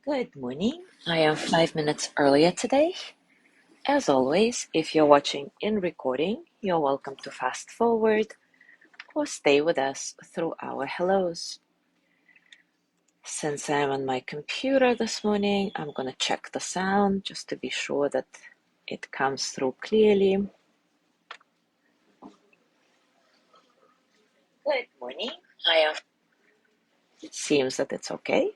Good morning. I am 5 minutes earlier today. As always, if you're watching in recording, you're welcome to fast forward or stay with us through our hellos. Since I'm on my computer this morning, I'm going to check the sound just to be sure that it comes through clearly. Good morning. It seems that it's okay.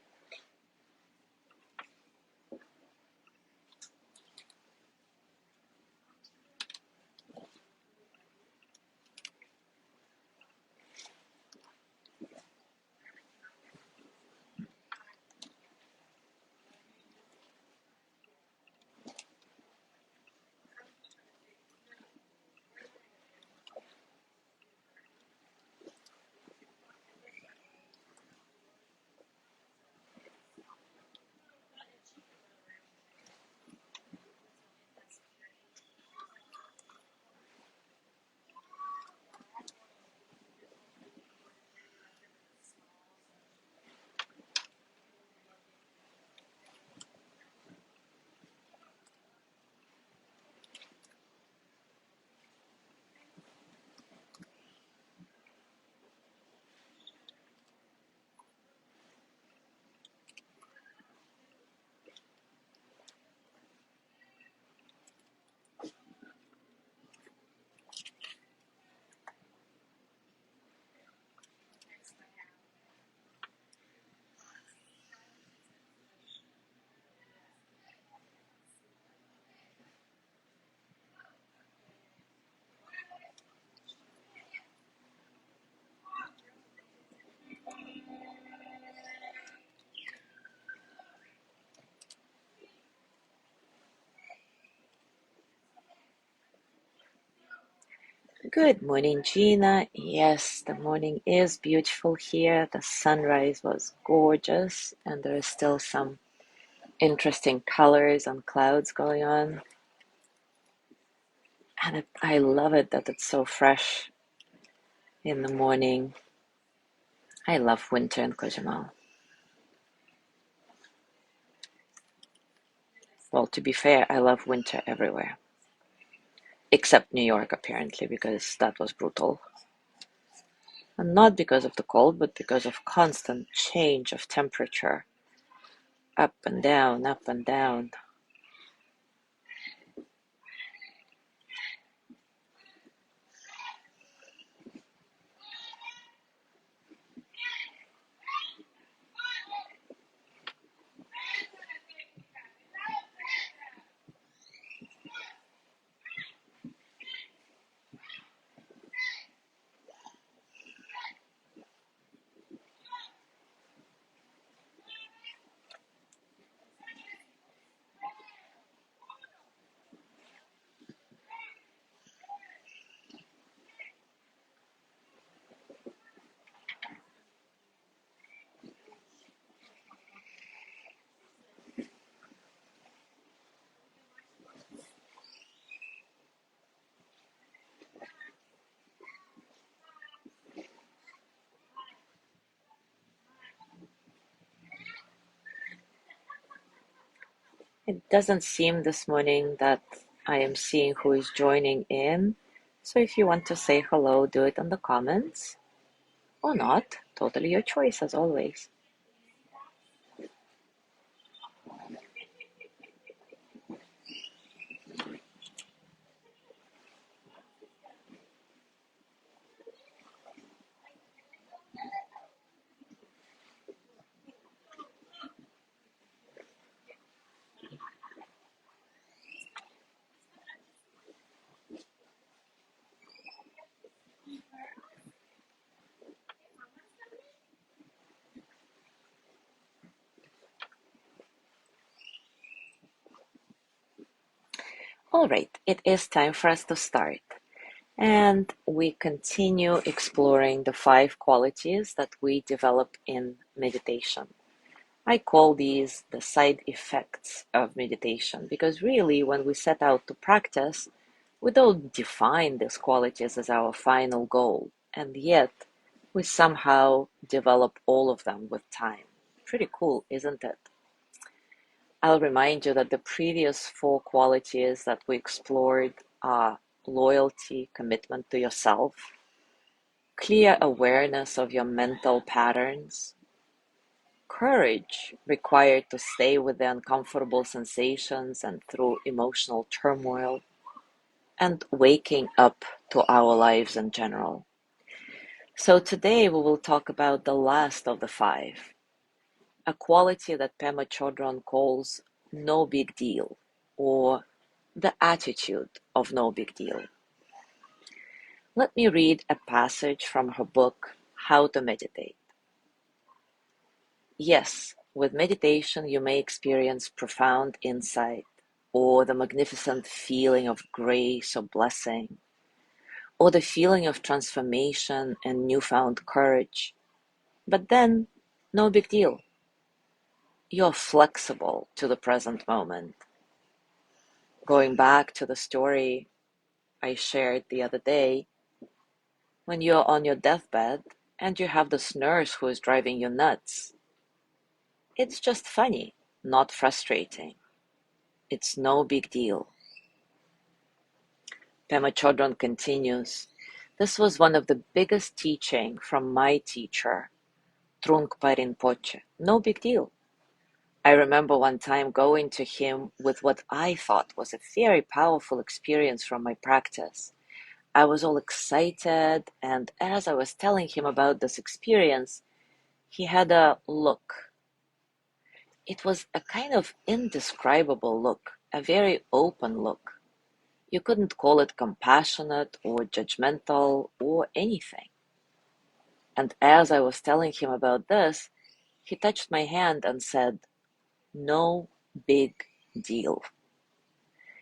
Good morning, Gina. Yes, the morning is beautiful here. The sunrise was gorgeous, and there is still some interesting colors and clouds going on. And I love it that it's so fresh in the morning. I love winter in Cozumel. Well, to be fair, I love winter everywhere, except New York, apparently, because that was brutal. And not because of the cold, but because of constant change of temperature. Up and down, up and down. It doesn't seem this morning that I am seeing who is joining in. So if you want to say hello, do it in the comments or not. Totally your choice, as always. All right, it is time for us to start. And we continue exploring the 5 qualities that we develop in meditation. I call these the side effects of meditation because really, when we set out to practice, we don't define these qualities as our final goal, and yet we somehow develop all of them with time. Pretty cool, isn't it? I'll remind you that the previous four qualities that we explored are loyalty, commitment to yourself, clear awareness of your mental patterns, courage required to stay with the uncomfortable sensations and through emotional turmoil, and waking up to our lives in general. So today we will talk about the last of the five, a quality that Pema Chodron calls no big deal, or the attitude of no big deal. Let me read a passage from her book, How to Meditate. Yes, with meditation you may experience profound insight, or the magnificent feeling of grace or blessing, or the feeling of transformation and newfound courage. But then, no big deal. You're flexible to the present moment. Going back to the story I shared the other day, when you're on your deathbed and you have this nurse who is driving you nuts, it's just funny, not frustrating. It's no big deal. Pema Chodron continues, this was one of the biggest teaching from my teacher, Trungpa Rinpoche. No big deal. I remember one time going to him with what I thought was a very powerful experience from my practice. I was all excited, and as I was telling him about this experience, he had a look. It was a kind of indescribable look, a very open look. You couldn't call it compassionate or judgmental or anything. And as I was telling him about this, he touched my hand and said, no big deal.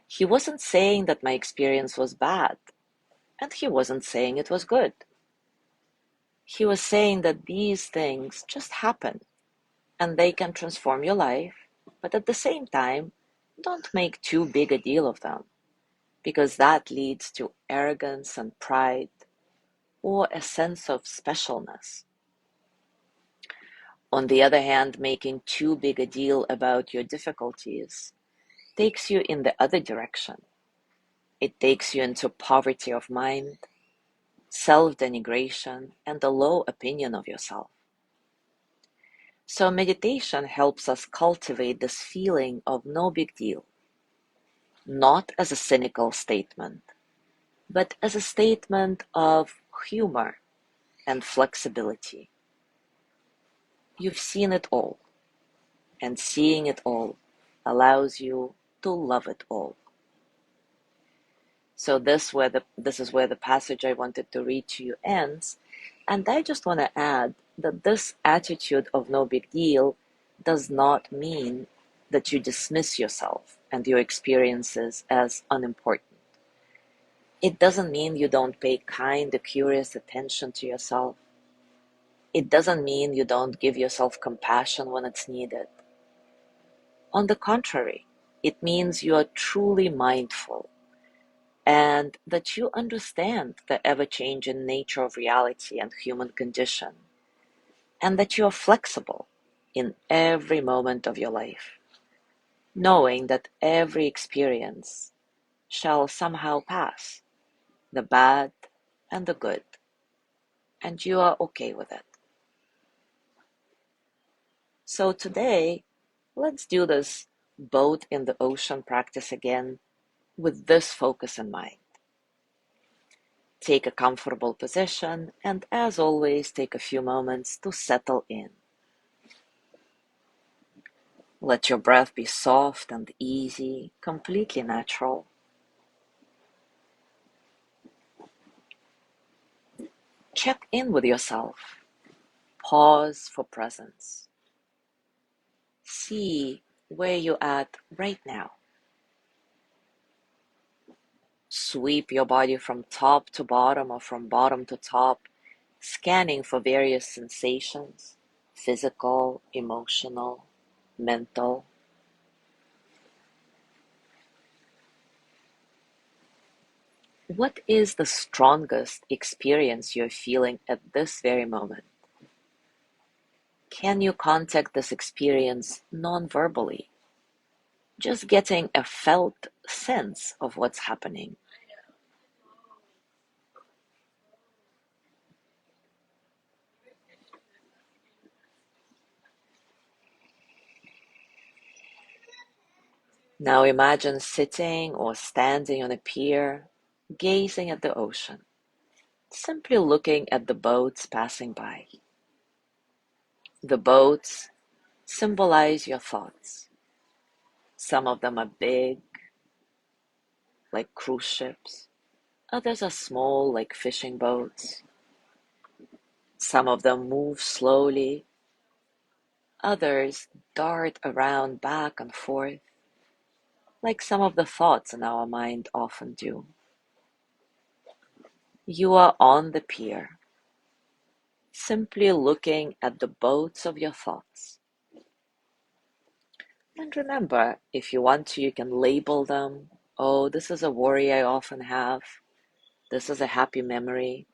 He wasn't saying that my experience was bad, and he wasn't saying it was good. He was saying that these things just happen, and they can transform your life, but at the same time, don't make too big a deal of them, because that leads to arrogance and pride, or a sense of specialness. On the other hand, making too big a deal about your difficulties takes you in the other direction. It takes you into poverty of mind, self-denigration, and a low opinion of yourself. So meditation helps us cultivate this feeling of no big deal, not as a cynical statement, but as a statement of humor and flexibility. You've seen it all, and seeing it all allows you to love it all. So this is where the passage I wanted to read to you ends. And I just want to add that this attitude of no big deal does not mean that you dismiss yourself and your experiences as unimportant. It doesn't mean you don't pay kind or curious attention to yourself. It doesn't mean you don't give yourself compassion when it's needed. On the contrary, it means you are truly mindful and that you understand the ever-changing nature of reality and human condition, and that you are flexible in every moment of your life, knowing that every experience shall somehow pass, the bad and the good, and you are okay with it. So today, let's do this boat in the ocean practice again with this focus in mind. Take a comfortable position, and as always, take a few moments to settle in. Let your breath be soft and easy, completely natural. Check in with yourself. Pause for presence. See where you're at right now. Sweep your body from top to bottom or from bottom to top, scanning for various sensations, physical, emotional, mental. What is the strongest experience you're feeling at this very moment? Can you contact this experience non-verbally? just getting a felt sense of what's happening. Now imagine sitting or standing on a pier, gazing at the ocean, simply looking at the boats passing by. The boats symbolize your thoughts. Some of them are big, like cruise ships. Others are small, like fishing boats. Some of them move slowly. Others dart around back and forth, like some of the thoughts in our mind often do. You are on the pier, simply looking at the boats of your thoughts. And remember, if you want to, you can label them. Oh, this is a worry I often have. This is a happy memory.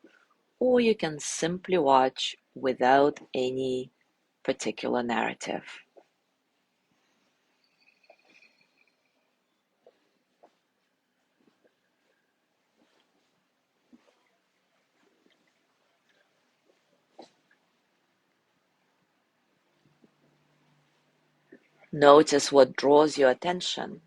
Or you can simply watch without any particular narrative. Notice what draws your attention.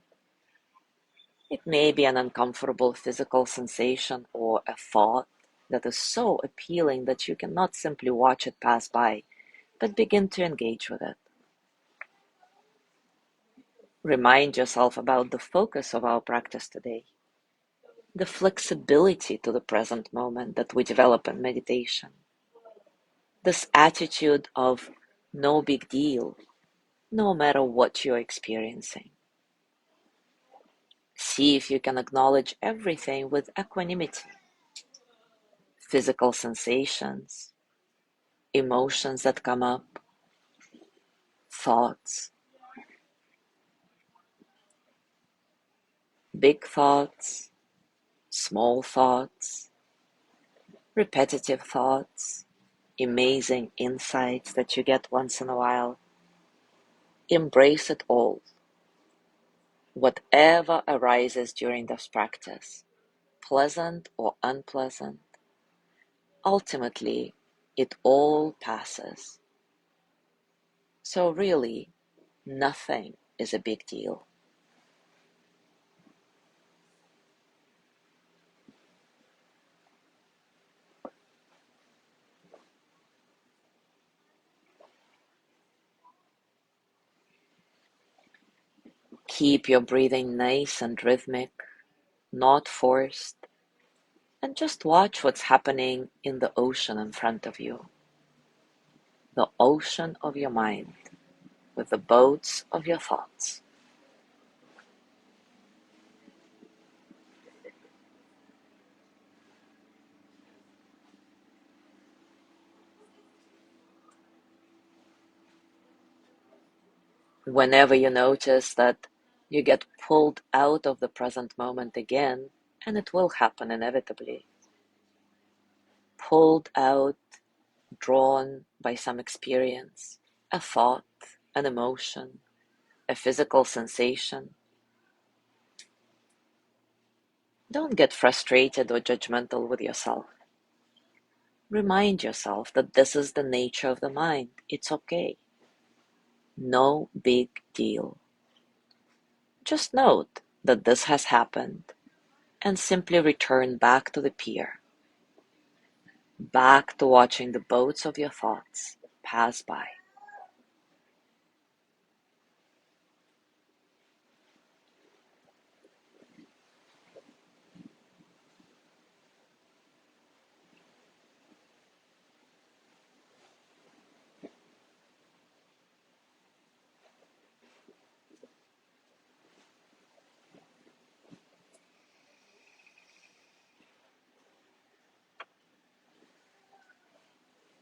It may be an uncomfortable physical sensation or a thought that is so appealing that you cannot simply watch it pass by, but begin to engage with it. Remind yourself about the focus of our practice today, the flexibility to the present moment that we develop in meditation, this attitude of no big deal, no matter what you're experiencing. See if you can acknowledge everything with equanimity, physical sensations, emotions that come up, thoughts, big thoughts, small thoughts, repetitive thoughts, amazing insights that you get once in a while. Embrace it all. Whatever arises during this practice, pleasant or unpleasant, ultimately it all passes. So really, nothing is a big deal. Keep your breathing nice and rhythmic, not forced, and just watch what's happening in the ocean in front of you, the ocean of your mind, with the boats of your thoughts. Whenever you notice that you get pulled out of the present moment again, and it will happen inevitably, pulled out, drawn by some experience, a thought, an emotion, a physical sensation, don't get frustrated or judgmental with yourself. Remind yourself that this is the nature of the mind. It's okay. No big deal. Just note that this has happened and simply return back to the pier, back to watching the boats of your thoughts pass by.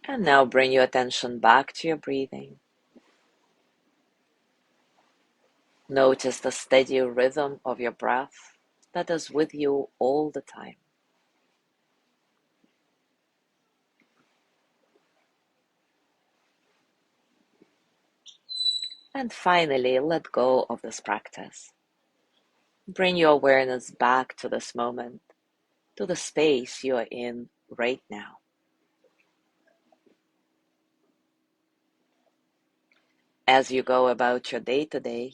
And now bring your attention back to your breathing. Notice the steady rhythm of your breath that is with you all the time. And finally, let go of this practice. Bring your awareness back to this moment, to the space you are in right now. As you go about your day to day,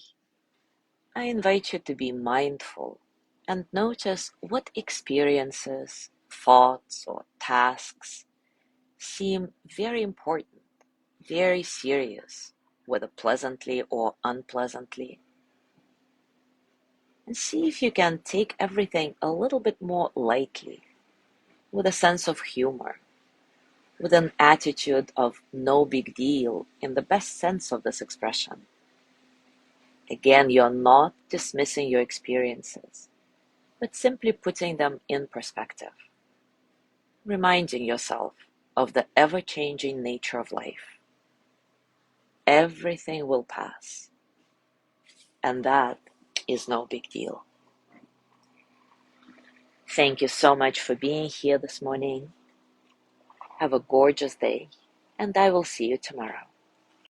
I invite you to be mindful and notice what experiences, thoughts, or tasks seem very important, very serious, whether pleasantly or unpleasantly. And see if you can take everything a little bit more lightly, with a sense of humor, with an attitude of no big deal in the best sense of this expression. Again, you're not dismissing your experiences, but simply putting them in perspective, reminding yourself of the ever-changing nature of life. Everything will pass, and that is no big deal. Thank you so much for being here this morning. Have a gorgeous day, and I will see you tomorrow.